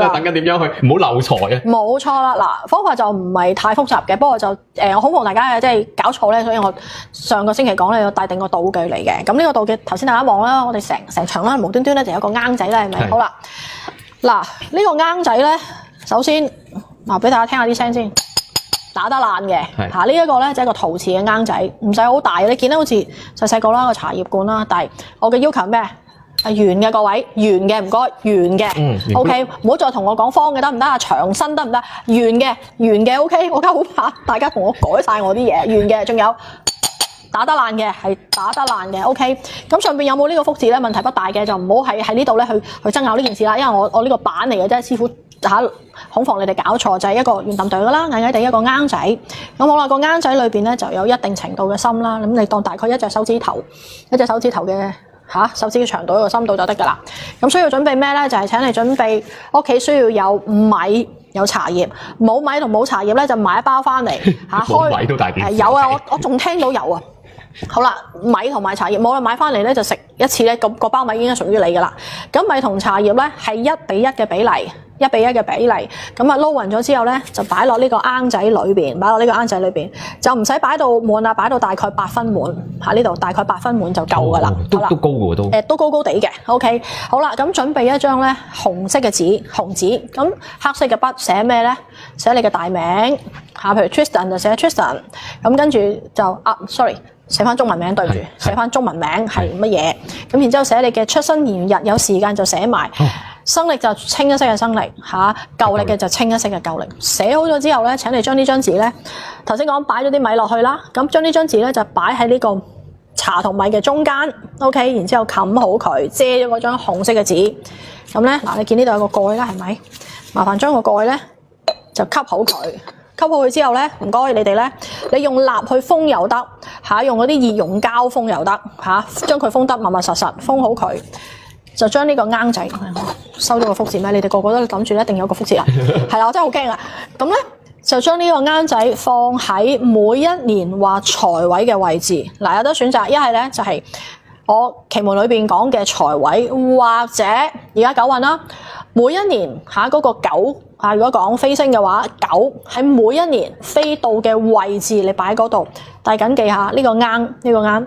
等緊點樣去唔好漏財啊！冇錯啦，嗱，方法就唔係太複雜嘅，不過就我恐防大家即係搞錯咧，所以我上個星期講咧要帶定個道具嚟嘅。咁呢個道具頭先大家望啦，我哋成場啦，無端端咧就有個罌仔咧，係咪？好啦，嗱呢個罌仔咧，首先嗱俾大家聽下啲聲先。打得爛嘅嚇，呢一個咧就係一個陶瓷嘅罌仔，唔使好大，你見到好似細細個啦個茶葉罐啦，但係我嘅要求係咩？係圓嘅，各位，圓嘅唔該，圓嘅，OK，唔好再同我講方嘅得唔得啊？長身得唔得？圓嘅 OK， 我而家好怕大家同我改晒我啲嘢，圓嘅，仲有打得爛嘅係打得爛嘅 OK， 咁上邊有冇呢個福字咧？問題不大嘅，就唔好喺呢度咧去爭拗呢件事啦，因為我呢個板嚟嘅啫，師傅。恐防你哋搞錯，就係一個圓揼隊噶啦，矮矮地一個罌仔。咁好啦，個罌仔裏邊咧就有一定程度嘅深啦。咁你當大概一隻手指頭嘅手指嘅長度一個深度就得噶啦。咁需要準備咩咧？就係請你準備屋企需要有米有茶葉，冇米同冇茶葉咧就買一包翻嚟嚇。冇米都大件事。有啊，我仲聽到有啊。好啦，米同埋茶葉冇啦，買翻嚟咧就食一次咧，咁個包米已經係屬於你噶啦。咁米同茶葉咧係1比1嘅比例。1比1嘅比例，咁啊撈勻咗之後咧，就擺落呢個罌仔裏邊，就唔使擺到滿啦，擺到大概8分滿嚇，呢度大概8分滿就夠噶啦。都高嘅都。都高高地嘅 ，OK。好啦，咁準備一張咧紅色嘅紙，紅紙，咁黑色嘅筆寫咩咧？寫你嘅大名嚇，譬如 Tristan 就寫 Tristan， 咁跟住就sorry。寫翻中文名對住，寫翻中文名係乜嘢？咁然之後寫你嘅出生年日，有時間就寫埋。生歷就清一色嘅生歷嚇，舊歷嘅就清一色嘅舊歷。寫好咗之後咧，請你將呢張紙咧，頭先講擺咗啲米落去啦，咁將呢張紙咧就擺喺呢個茶同米嘅中間 ，OK， 然之後冚好佢，遮咗嗰張紅色嘅紙。咁咧嗱，你見呢度有個蓋啦，係咪？麻煩將個蓋咧就吸好佢。吸好佢之後咧，唔該你哋咧，你用蠟去封又得嚇，用嗰啲熱熔膠封又得嚇，將佢封得密密實實，封好佢，就將呢個罌仔收咗個福字咩？你哋個個都諗住一定有個福字啊，係啦，我真係好驚啊！咁咧就將呢個罌仔放喺每一年話財位嘅位置，嗱有得選擇，一係咧就係我奇門裏邊講嘅財位，或者而家九運啦，每一年嚇嗰個九。如果講飛星嘅話，9喺每一年飛到嘅位置，你擺喺嗰度。但係緊記下呢個罌，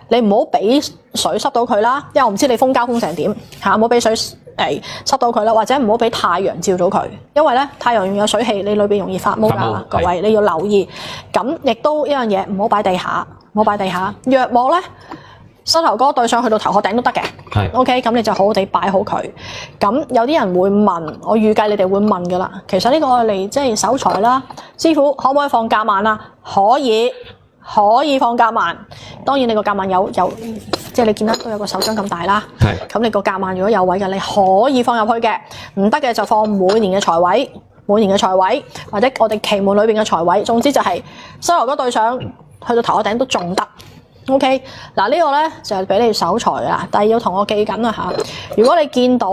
你唔好俾水濕到佢啦，因為我唔知你封膠封成點嚇，唔好俾水濕到佢啦，或者唔好俾太陽照到佢，因為咧太陽容易有水氣，你裏邊容易發毛㗎，各位你要留意。咁亦都一樣嘢，唔好擺地下，藥膜咧。膝頭哥對上去到頭殼頂都得嘅，OK， 咁你就好好地擺好佢。咁有啲人會問，我預計你哋會問噶啦。其實呢個嚟即係守財啦，師傅可唔可以放夾萬啊？可以放夾萬。當然你個夾萬有即係你見得都有個手掌咁大啦。咁你個夾萬如果有位嘅，你可以放入去嘅。唔得嘅就放每年嘅財位，或者我哋奇門裏邊嘅財位。總之就係膝頭哥對上去到頭殼頂都仲得。OK， 嗱呢個咧就係俾你守財啦，但係要同我記緊啊嚇。如果你見到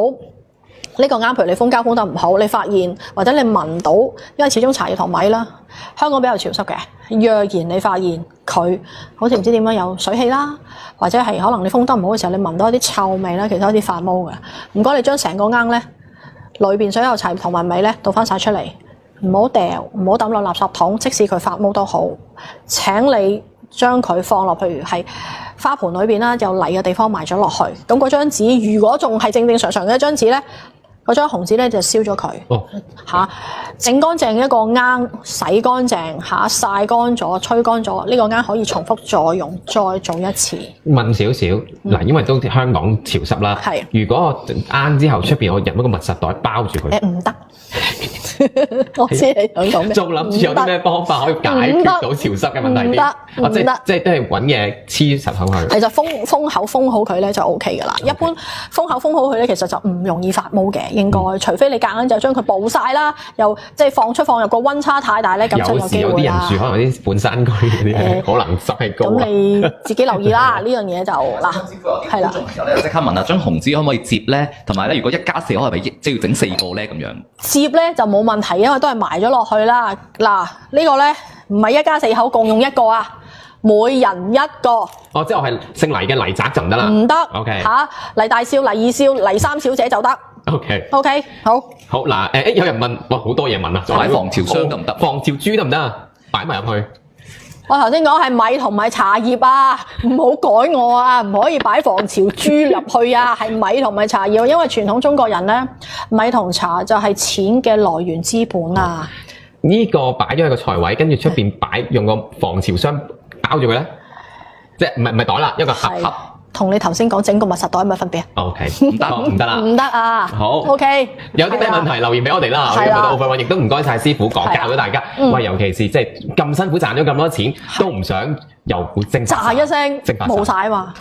呢個罌，譬如你封膠封得唔好，你發現或者你聞到，因為始終茶葉同米啦，香港比較潮濕嘅。若然你發現佢好似唔知點樣有水氣啦，或者係可能你封得唔好嘅時候，你聞到一啲臭味啦，其實開始發毛嘅。唔該，你將成個罌咧裏邊所有茶葉同埋米咧倒翻晒出嚟，唔好掉，唔好抌落垃圾桶，即使佢發毛都好。請你將佢放落，譬如係花盆裏邊啦，有泥嘅地方埋咗落去。咁嗰張紙，如果仲係正正常常嘅一張紙咧，嗰張紅紙咧就燒咗佢。整乾淨一個罌，洗乾淨嚇，曬乾咗，吹乾咗，呢個罌可以重複再用，再做一次。問少少嗱，因為都香港潮濕啦。係。如果我罌之後出邊，我入一個密實袋包住佢。唔得。我知你想講咩？仲諗住有啲咩方法可以解決到潮濕嘅問題？唔得，即係都係揾嘢黐實口佢。其實封口封好佢咧就 OK 噶啦。一般封口封好佢咧，其實就唔容易發毛嘅。應該除非你夾硬就將佢暴曬啦，又即係放出放入個溫差太大咧，咁就有機會啦。有時有啲人住可能啲半山區嗰啲，可能濕氣高。咁你自己留意啦，呢樣嘢就嗱係啦。即刻問下張紅紙可唔可以摺咧？同埋咧，如果1家4可係咪即係要整4個咧？咁樣摺咧就冇問題，因為都係埋咗落去啦。嗱，呢個咧唔係1家4口共用一個啊，每人一個。即係我係姓黎嘅黎宅就唔得啦。唔得。OK。黎大少、黎二少、黎三小姐就得。OK， 好。好嗱，有人問，哇，好多嘢問啊！擺防潮箱得唔得？防潮珠得唔得啊？擺埋入去。我頭先講係米同埋茶葉啊，唔好改我啊，唔可以擺防潮珠入去啊，係米同埋茶葉，因為傳統中國人咧，米同茶就係錢嘅來源資本啊。呢個擺咗喺個財位，跟住出邊擺用個防潮箱包住佢咧，即係唔係袋啦，一個盒。同你頭先講整個密實袋有咩分別啊 ？OK， 唔得啦，唔得啊。好 ，OK。有啲咩問題留言俾我哋啦，我哋到奧運亦都唔該晒師傅講教咗大家。喂，尤其是即係咁辛苦賺咗咁多錢，都唔想又蒸發炸一聲冇晒啊嘛。